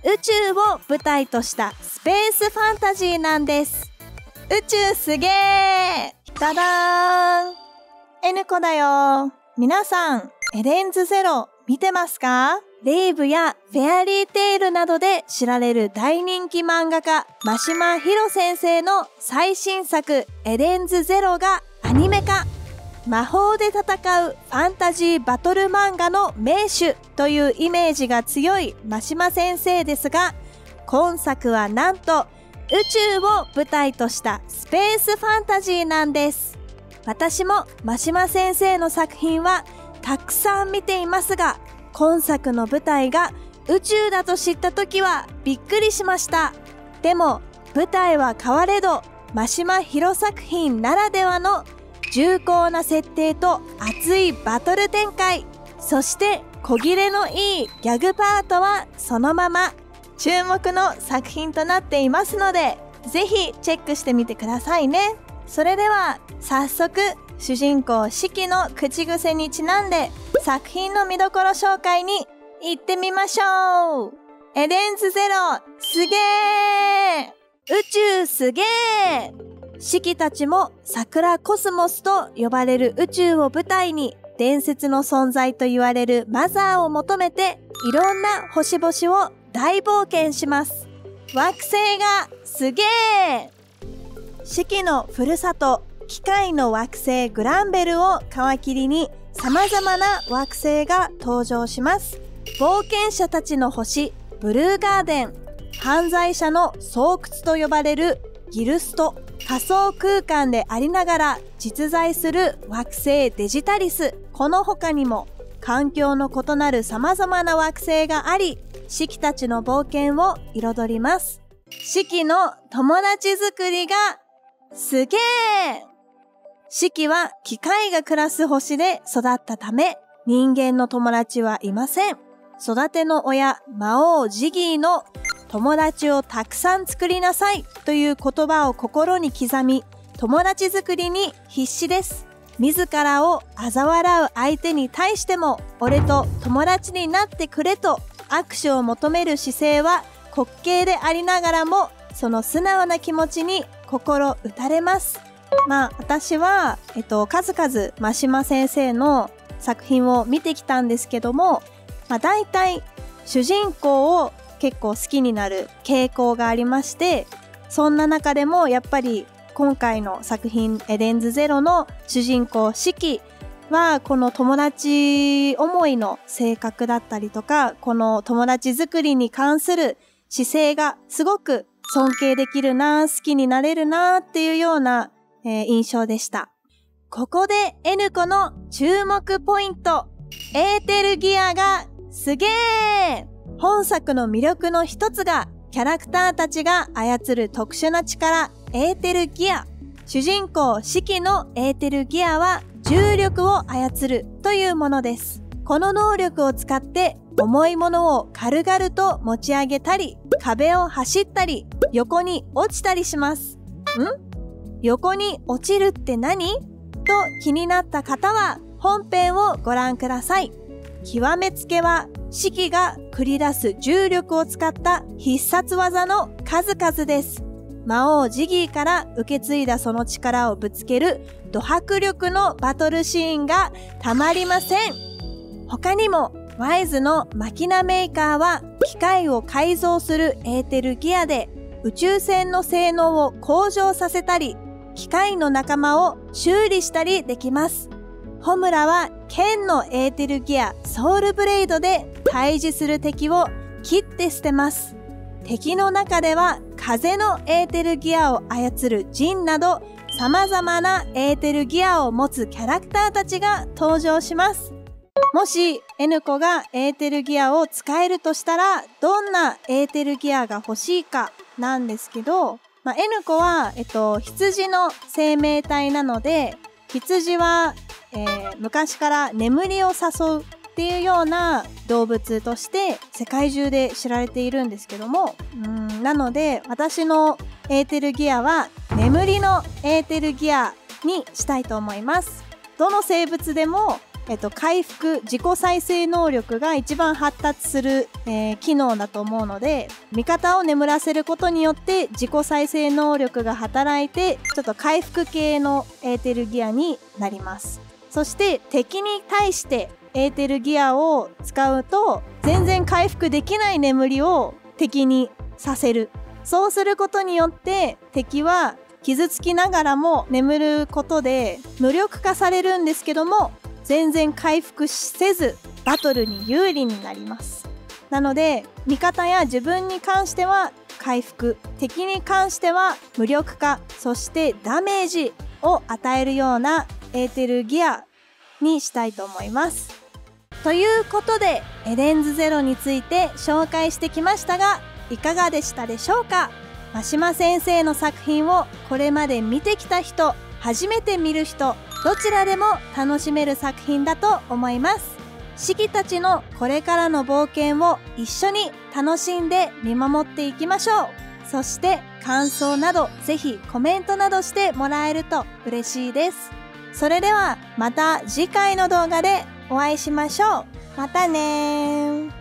宇宙を舞台としたスペースファンタジーなんです。宇宙すげー！ダダーン！ N 子だよ。皆さん、エデンズゼロ見てますか？レイブやフェアリーテイルなどで知られる大人気漫画家、真島ひろ先生の最新作エデンズゼロがアニメ化。魔法で戦うファンタジーバトル漫画の名手というイメージが強い真島先生ですが、今作はなんと宇宙を舞台としたスペースファンタジーなんです。私も真島先生の作品はたくさん見ていますが、今作の舞台が宇宙だと知った時はびっくりしました。でも舞台は変われど、真島ひろ作品ならではの重厚な設定と熱いバトル展開、そして小切れのいいギャグパートはそのまま。注目の作品となっていますので、ぜひチェックしてみてくださいね。それでは早速、主人公シキの口癖にちなんで作品の見どころ紹介に行ってみましょう。エデンズゼロすげー！宇宙すげー！シキたちも桜コスモスと呼ばれる宇宙を舞台に、伝説の存在と言われるマザーを求めていろんな星々を大冒険します。惑星がすげー！シキのふるさと、機械の惑星グランベルを皮切りに様々な惑星が登場します。冒険者たちの星、ブルーガーデン、犯罪者の巣窟と呼ばれるギルスト、仮想空間でありながら実在する惑星デジタリス、この他にも環境の異なる様々な惑星があり、シキたちの冒険を彩ります。シキの友達作りがすげー！シキは機械が暮らす星で育ったため、人間の友達はいません。育ての親、魔王ジギーの友達をたくさん作りなさいという言葉を心に刻み、友達作りに必死です。自らを嘲笑う相手に対しても、俺と友達になってくれと握手を求める姿勢は滑稽でありながらも、その素直な気持ちに心打たれます。私は、数々真島先生の作品を見てきたんですけども、大体主人公を結構好きになる傾向がありまして、そんな中でもやっぱり今回の作品エデンズゼロの主人公シキは、この友達思いの性格だったりとか、この友達作りに関する姿勢がすごく尊敬できるな、好きになれるなっていうような印象でした。ここで N 子の注目ポイント。エーテルギアがすげー！本作の魅力の一つが、キャラクターたちが操る特殊な力、エーテルギア。主人公シキのエーテルギアは重力を操るというものです。この能力を使って重いものを軽々と持ち上げたり、壁を走ったり、横に落ちたりします。横に落ちるって何？と気になった方は本編をご覧ください。極めつけはシキが繰り出す重力を使った必殺技の数々です。魔王ジギーから受け継いだその力をぶつけるド迫力のバトルシーンがたまりません。他にもワイズのマキナメーカーは機械を改造するエーテルギアで宇宙船の性能を向上させたり、機械の仲間を修理したりできます。ホムラは剣のエーテルギアソウルブレイドで対峙する敵を切って捨てます。敵の中では風のエーテルギアを操るジンなど様々なエーテルギアを持つキャラクターたちが登場します。もし N 子がエーテルギアを使えるとしたらどんなエーテルギアが欲しいかなんですけど、N 子は、羊の生命体なので、羊は、昔から眠りを誘うっていうような動物として世界中で知られているんですけども、なので私のエーテルギアは眠りのエーテルギアにしたいと思います。どの生物でも回復、自己再生能力が一番発達する、機能だと思うので、味方を眠らせることによって自己再生能力が働いて、ちょっと回復系のエーテルギアになります。そして敵に対してエーテルギアを使うと、全然回復できない眠りを敵にさせる。そうすることによって敵は傷つきながらも眠ることで無力化されるんですけども、全然回復せずバトルに有利になります。なので味方や自分に関しては回復、敵に関しては無力化、そしてダメージを与えるようなエーテルギアにしたいと思います。ということでエデンズゼロについて紹介してきましたが、いかがでしたでしょうか。真島先生の作品をこれまで見てきた人、初めて見る人、どちらでも楽しめる作品だと思います。シキたちのこれからの冒険を一緒に楽しんで見守っていきましょう。そして感想などぜひコメントなどしてもらえると嬉しいです。それではまた次回の動画でお会いしましょう。またねー。